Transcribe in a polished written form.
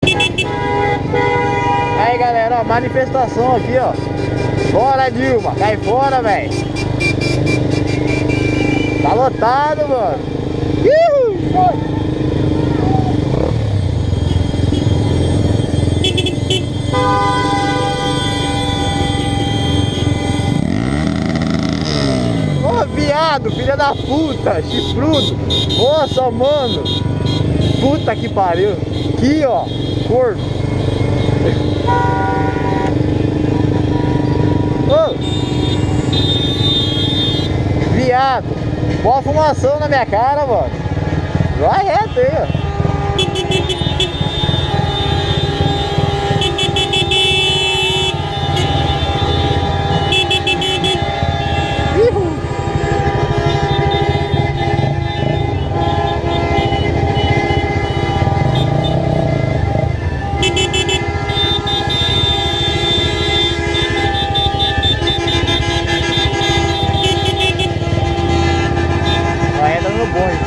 Aí galera, ó, manifestação aqui, ó. Bora, Dilma, cai fora, velho. Tá lotado, mano. Uhul. Ô, viado, filha da puta, chifrudo. Nossa, mano. Puta que pariu. Aqui, ó, corno. Ô, viado, boa fumação na minha cara, mano. Vai reto aí, ó. Vai entra no bonde,